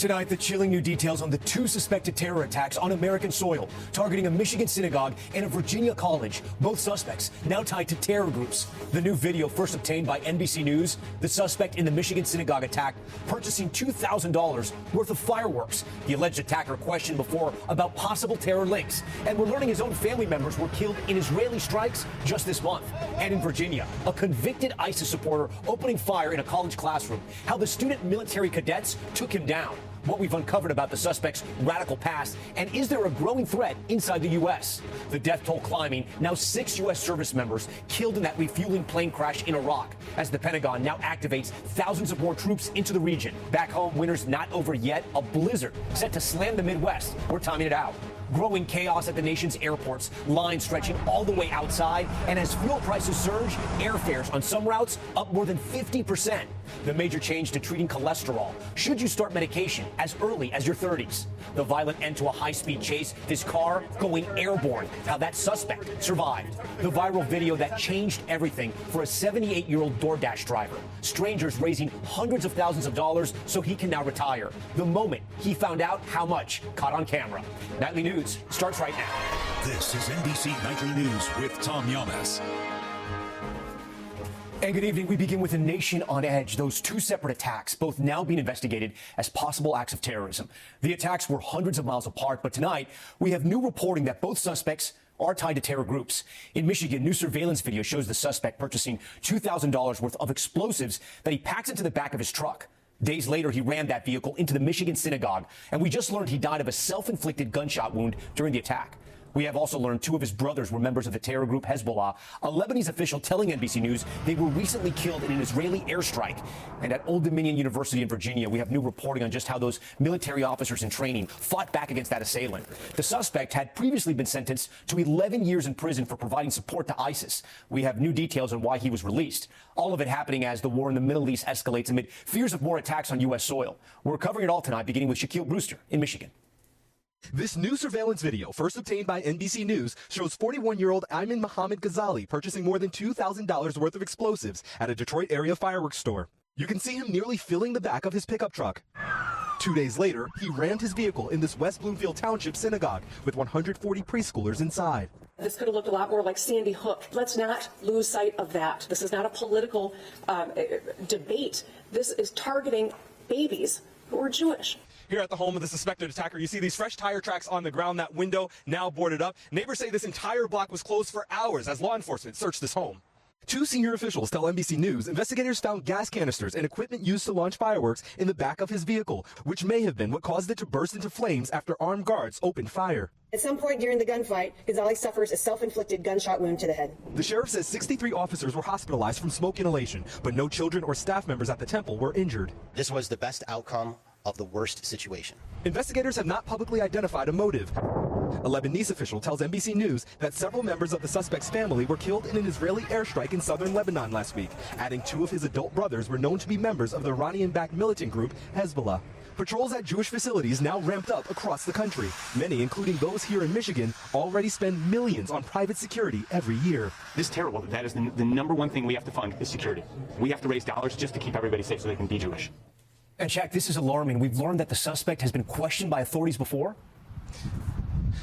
Tonight, the chilling new details on the two suspected terror attacks on American soil, targeting a Michigan synagogue and a Virginia college. Both suspects now tied to terror groups. The new video, first obtained by NBC News, the suspect in the Michigan synagogue attack purchasing $2,000 worth of fireworks. The alleged attacker questioned before about possible terror links. And we're learning his own family members were killed in Israeli strikes just this month. And in Virginia, a convicted ISIS supporter opening fire in a college classroom. How the student military cadets took him down. What we've uncovered about the suspect's radical past, and is there a growing threat inside the U.S.? The death toll climbing, now 6 U.S. service members killed in that refueling plane crash in Iraq, as the Pentagon now activates thousands of more troops into the region. Back home, winter's not over yet. A blizzard set to slam the Midwest. We're timing it out. Growing chaos at the nation's airports, lines stretching all the way outside, and as fuel prices surge, airfares on some routes up more than 50%. The major change to treating cholesterol. Should you start medication as early as your 30s? The violent end to a high-speed chase, this car going airborne, how that suspect survived. The viral video that changed everything for a 78-year-old DoorDash driver. Strangers raising hundreds of thousands of dollars so he can now retire. The moment he found out how much, caught on camera. Nightly News starts right now. This is NBC Nightly News with Tom Yamas. And good evening. We begin with a nation on edge. Those two separate attacks, both now being investigated as possible acts of terrorism. The attacks were hundreds of miles apart, but tonight we have new reporting that both suspects are tied to terror groups. In Michigan, new surveillance video shows the suspect purchasing $2,000 worth of explosives that he packs into the back of his truck. Days later, he rammed that vehicle into the Michigan synagogue, and we just learned he died of a self-inflicted gunshot wound during the attack. We have also learned two of his brothers were members of the terror group Hezbollah, a Lebanese official telling NBC News they were recently killed in an Israeli airstrike. And at Old Dominion University in Virginia, we have new reporting on just how those military officers in training fought back against that assailant. The suspect had previously been sentenced to 11 years in prison for providing support to ISIS. We have new details on why he was released. All of it happening as the war in the Middle East escalates amid fears of more attacks on U.S. soil. We're covering it all tonight, beginning with Shaquille Brewster in Michigan. This new surveillance video, first obtained by NBC News, shows 41-year-old Ayman Mohammed Ghazali purchasing more than $2,000 worth of explosives at a Detroit area fireworks store. You can see him nearly filling the back of his pickup truck. 2 days later, he rammed his vehicle in this West Bloomfield Township synagogue with 140 preschoolers inside. This could have looked a lot more like Sandy Hook. Let's not lose sight of that. This is not a political debate. This is targeting babies who are Jewish. Here at the home of the suspected attacker, you see these fresh tire tracks on the ground, that window now boarded up. Neighbors say this entire block was closed for hours as law enforcement searched this home. Two senior officials tell NBC News investigators found gas canisters and equipment used to launch fireworks in the back of his vehicle, which may have been what caused it to burst into flames after armed guards opened fire. At some point during the gunfight, Ghazali suffers a self-inflicted gunshot wound to the head. The sheriff says 63 officers were hospitalized from smoke inhalation, but no children or staff members at the temple were injured. This was the best outcome of the worst situation. Investigators have not publicly identified a motive. A Lebanese official tells NBC News that several members of the suspect's family were killed in an Israeli airstrike in southern Lebanon last week, adding two of his adult brothers were known to be members of the Iranian-backed militant group Hezbollah. Patrols at Jewish facilities now ramped up across the country. Many, including those here in Michigan, already spend millions on private security every year. This is terrible. That is the number one thing we have to fund is security. We have to raise dollars just to keep everybody safe so they can be Jewish. And Shaq, this is alarming. We've learned that the suspect has been questioned by authorities before.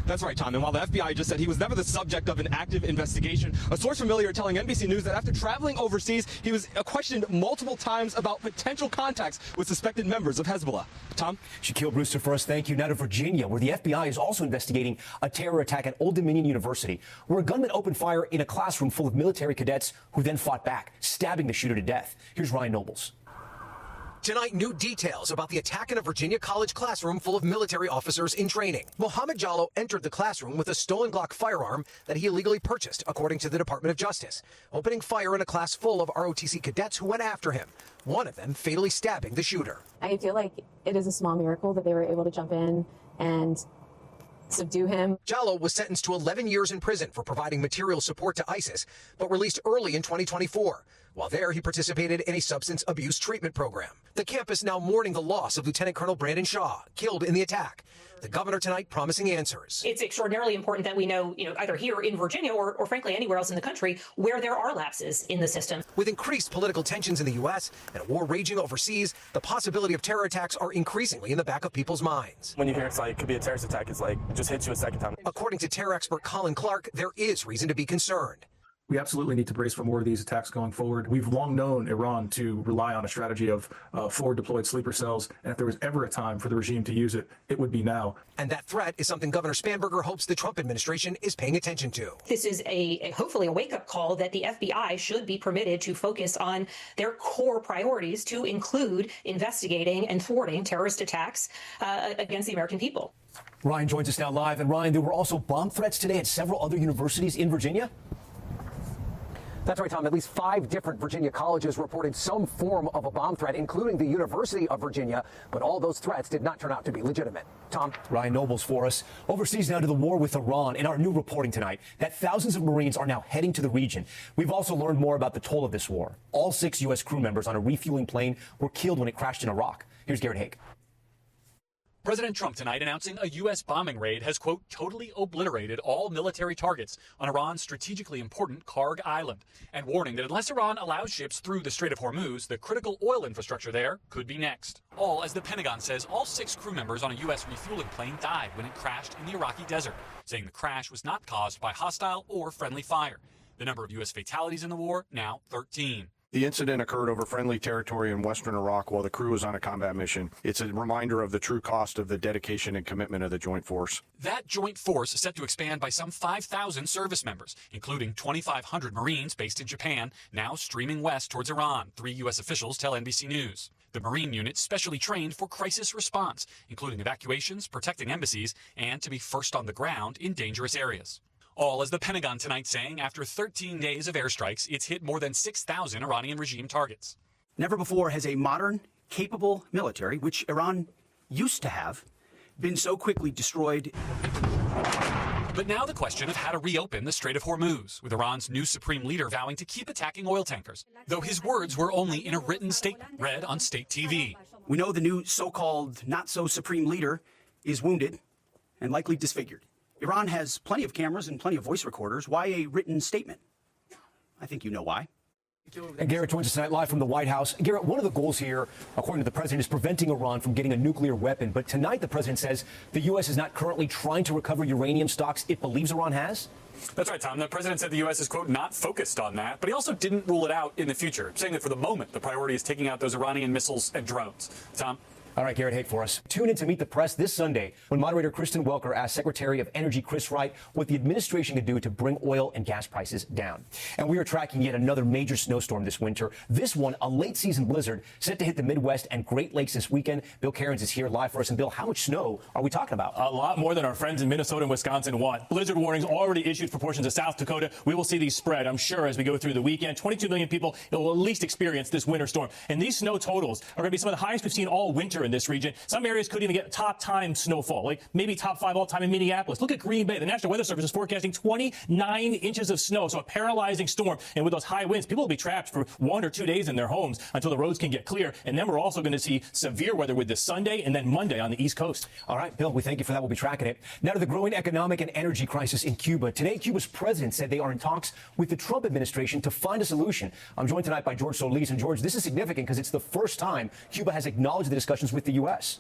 That's right, Tom. And while the FBI just said he was never the subject of an active investigation, a source familiar telling NBC News that after traveling overseas, he was questioned multiple times about potential contacts with suspected members of Hezbollah. Tom? Shaquille Brewster for us. Thank you. Now to Virginia, where the FBI is also investigating a terror attack at Old Dominion University, where a gunman opened fire in a classroom full of military cadets who then fought back, stabbing the shooter to death. Here's Ryan Nobles. Tonight, new details about the attack in a Virginia college classroom full of military officers in training. Mohammed Jallo entered the classroom with a stolen Glock firearm that he illegally purchased, according to the Department of Justice, opening fire in a class full of ROTC cadets who went after him, one of them fatally stabbing the shooter. I feel like it is a small miracle that they were able to jump in and subdue him. Jallo was sentenced to 11 years in prison for providing material support to ISIS, but released early in 2024. While there, he participated in a substance abuse treatment program. The campus now mourning the loss of Lieutenant Colonel Brandon Shaw, killed in the attack. The governor tonight promising answers. It's extraordinarily important that we know, either here in Virginia or frankly anywhere else in the country where there are lapses in the system. With increased political tensions in the U.S. and a war raging overseas, the possibility of terror attacks are increasingly in the back of people's minds. When you hear it's like it could be a terrorist attack, it's like just hits you a second time. According to terror expert Colin Clark, there is reason to be concerned. We absolutely need to brace for more of these attacks going forward. We've long known Iran to rely on a strategy of forward deployed sleeper cells, and if there was ever a time for the regime to use it, it would be now. And that threat is something Governor Spanberger hopes the Trump administration is paying attention to. This is hopefully a wake-up call that the FBI should be permitted to focus on their core priorities, to include investigating and thwarting terrorist attacks against the American people. Ryan joins us now live. And Ryan, there were also bomb threats today at several other universities in Virginia? That's right, Tom. At least 5 different Virginia colleges reported some form of a bomb threat, including the University of Virginia. But all those threats did not turn out to be legitimate. Tom? Ryan Nobles for us. Overseas now to the war with Iran. In our new reporting tonight, that thousands of Marines are now heading to the region. We've also learned more about the toll of this war. All 6 U.S. crew members on a refueling plane were killed when it crashed in Iraq. Here's Garrett Haig. President Trump tonight announcing a U.S. bombing raid has, quote, totally obliterated all military targets on Iran's strategically important Karg Island, and warning that unless Iran allows ships through the Strait of Hormuz, the critical oil infrastructure there could be next. All as the Pentagon says all 6 crew members on a U.S. refueling plane died when it crashed in the Iraqi desert, saying the crash was not caused by hostile or friendly fire. The number of U.S. fatalities in the war, now 13. The incident occurred over friendly territory in western Iraq while the crew was on a combat mission. It's a reminder of the true cost of the dedication and commitment of the joint force. That joint force is set to expand by some 5,000 service members, including 2,500 Marines based in Japan, now streaming west towards Iran, 3 U.S. officials tell NBC News. The Marine unit specially trained for crisis response, including evacuations, protecting embassies, and to be first on the ground in dangerous areas. All as the Pentagon tonight saying after 13 days of airstrikes, it's hit more than 6,000 Iranian regime targets. Never before has a modern, capable military, which Iran used to have, been so quickly destroyed. But now the question of how to reopen the Strait of Hormuz, with Iran's new supreme leader vowing to keep attacking oil tankers, though his words were only in a written statement read on state TV. We know the new so-called not-so-supreme leader is wounded and likely disfigured. Iran has plenty of cameras and plenty of voice recorders. Why a written statement? I think you know why. And Garrett joins us tonight live from the White House. Garrett, one of the goals here, according to the president, is preventing Iran from getting a nuclear weapon. But tonight the president says the U.S. is not currently trying to recover uranium stocks it believes Iran has. That's right, Tom. The president said the U.S. is, quote, not focused on that, but he also didn't rule it out in the future, saying that for the moment the priority is taking out those Iranian missiles and drones. Tom? All right, Garrett Haig for us. Tune in to Meet the Press this Sunday when moderator Kristen Welker asked Secretary of Energy Chris Wright what the administration could do to bring oil and gas prices down. And we are tracking yet another major snowstorm this winter. This one, a late-season blizzard set to hit the Midwest and Great Lakes this weekend. Bill Cairns is here live for us. And Bill, how much snow are we talking about? A lot more than our friends in Minnesota and Wisconsin want. Blizzard warnings already issued for portions of South Dakota. We will see these spread, I'm sure, as we go through the weekend. 22 million people will at least experience this winter storm. And these snow totals are going to be some of the highest we've seen all winter in this region. Some areas could even get top time snowfall, like maybe top 5 all time in Minneapolis. Look at Green Bay. The National Weather Service is forecasting 29 inches of snow, so a paralyzing storm. And with those high winds, people will be trapped for 1 or 2 days in their homes until the roads can get clear. And then we're also going to see severe weather with this Sunday and then Monday on the East Coast. All right, Bill, we thank you for that. We'll be tracking it. Now to the growing economic and energy crisis in Cuba. Today, Cuba's president said they are in talks with the Trump administration to find a solution. I'm joined tonight by George Solis. And George, this is significant because it's the first time Cuba has acknowledged the discussions with the U.S.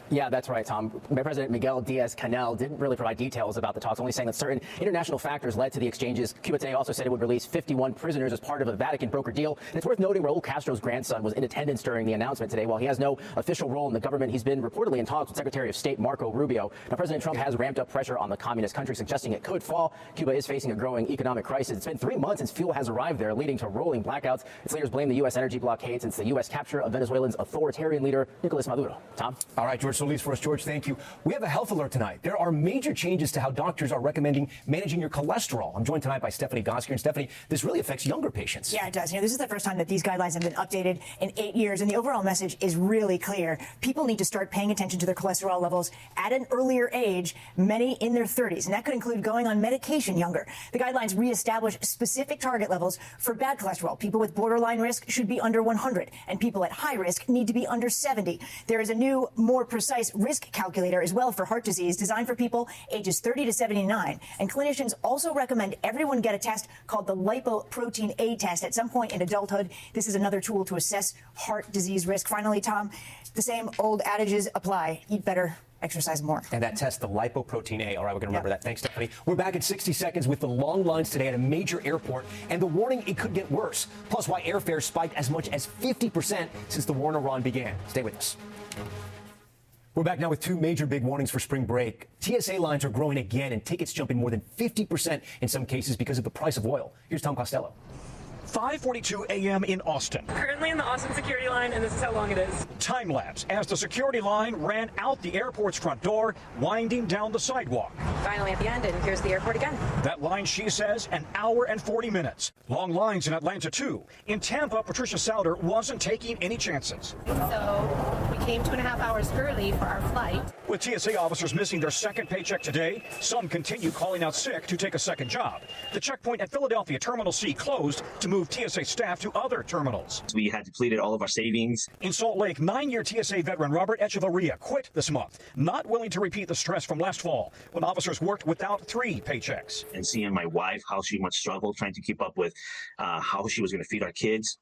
Yeah, that's right, Tom. President Miguel Diaz-Canel didn't really provide details about the talks, only saying that certain international factors led to the exchanges. Cuba today also said it would release 51 prisoners as part of a Vatican broker deal. And it's worth noting Raul Castro's grandson was in attendance during the announcement today. While he has no official role in the government, he's been reportedly in talks with Secretary of State Marco Rubio. Now, President Trump has ramped up pressure on the communist country, suggesting it could fall. Cuba is facing a growing economic crisis. It's been 3 months since fuel has arrived there, leading to rolling blackouts. Its leaders blame the U.S. energy blockade since the U.S. capture of Venezuelan's authoritarian leader, Nicolas Maduro. Tom? All right, George Solis for us. George, thank you. We have a health alert tonight. There are major changes to how doctors are recommending managing your cholesterol. I'm joined tonight by Stephanie Gosker. And Stephanie, this really affects younger patients. Yeah, it does. This is the first time that these guidelines have been updated in 8 years, and the overall message is really clear. People need to start paying attention to their cholesterol levels at an earlier age, many in their 30s, and that could include going on medication younger. The guidelines reestablish specific target levels for bad cholesterol. People with borderline risk should be under 100, and people at high risk need to be under 70. There is a new, more precise precise risk calculator as well for heart disease designed for people ages 30 to 79. And clinicians also recommend everyone get a test called the lipoprotein A test at some point in adulthood. This is another tool to assess heart disease risk. Finally, Tom, the same old adages apply. Eat better, exercise more. And that test, the lipoprotein A. All right, we're going to remember that. Thanks, Stephanie. We're back in 60 seconds with the long lines today at a major airport and the warning it could get worse. Plus, why airfares spiked as much as 50% since the war in Iran began. Stay with us. We're back now with two major big warnings for spring break. TSA lines are growing again and tickets jumping more than 50% in some cases because of the price of oil. Here's Tom Costello. 5:42 a.m. in Austin. Currently in the Austin security line, and this is how long it is. Time lapse as the security line ran out the airport's front door, winding down the sidewalk. Finally at the end, and here's the airport again. That line, she says, an hour and 40 minutes. Long lines in Atlanta, too. In Tampa, Patricia Souder wasn't taking any chances. So we came 2.5 hours early for our flight. With TSA officers missing their second paycheck today, some continue calling out sick to take a second job. The checkpoint at Philadelphia Terminal C closed to move TSA staff to other terminals. We had depleted all of our savings. In Salt Lake, 9-year TSA veteran Robert Echevarria quit this month, not willing to repeat the stress from last fall when officers worked without 3 paychecks. And seeing my wife, how she much struggled trying to keep up with how she was going to feed our kids.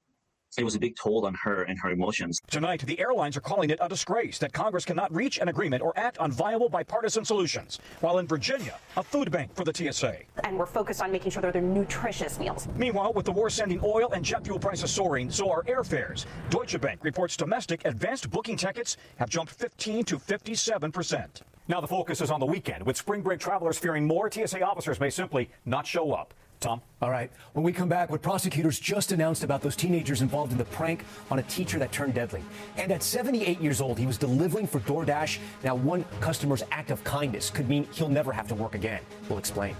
It was a big toll on her and her emotions. Tonight, the airlines are calling it a disgrace that Congress cannot reach an agreement or act on viable bipartisan solutions. While in Virginia, a food bank for the TSA. And we're focused on making sure that they're nutritious meals. Meanwhile, with the war sending oil and jet fuel prices soaring, so are airfares. Deutsche Bank reports domestic advanced booking tickets have jumped 15 to 57%. Now the focus is on the weekend, with spring break travelers fearing more TSA officers may simply not show up. Tom? All right. When we come back, what prosecutors just announced about those teenagers involved in the prank on a teacher that turned deadly. And at 78 years old, he was delivering for DoorDash. Now, one customer's act of kindness could mean he'll never have to work again. We'll explain.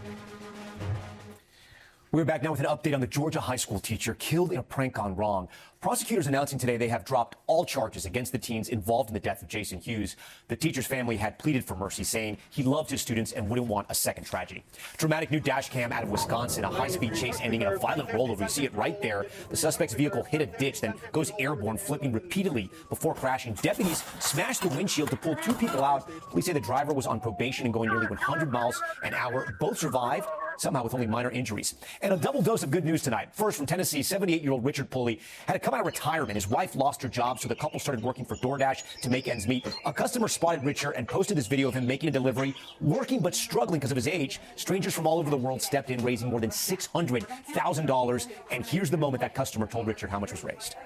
We're back now with an update on the Georgia high school teacher killed in a prank gone wrong. Prosecutors announcing today they have dropped all charges against the teens involved in the death of Jason Hughes. The teacher's family had pleaded for mercy, saying he loved his students and wouldn't want a second tragedy. Dramatic new dash cam out of Wisconsin, a high-speed chase ending in a violent rollover. You see it right there. The suspect's vehicle hit a ditch, then goes airborne, flipping repeatedly before crashing. Deputies smashed the windshield to pull 2 people out. Police say the driver was on probation and going nearly 100 miles an hour. Both survived, somehow with only minor injuries. And a double dose of good news tonight. First, from Tennessee, 78-year-old Richard Pulley had to come out of retirement. His wife lost her job, so the couple started working for DoorDash to make ends meet. A customer spotted Richard and posted this video of him making a delivery, working but struggling because of his age. Strangers from all over the world stepped in, raising more than $600,000. And here's the moment that customer told Richard how much was raised.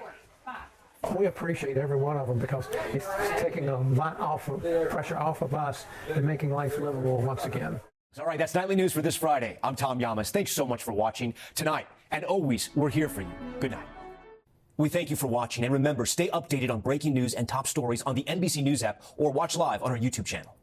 We appreciate every one of them because it's taking a lot of pressure off of us and making life livable once again. All right, that's Nightly News for this Friday. I'm Tom Yamas. Thanks so much for watching tonight. And always, we're here for you. Good night. We thank you for watching. And remember, stay updated on breaking news and top stories on the NBC News app or watch live on our YouTube channel.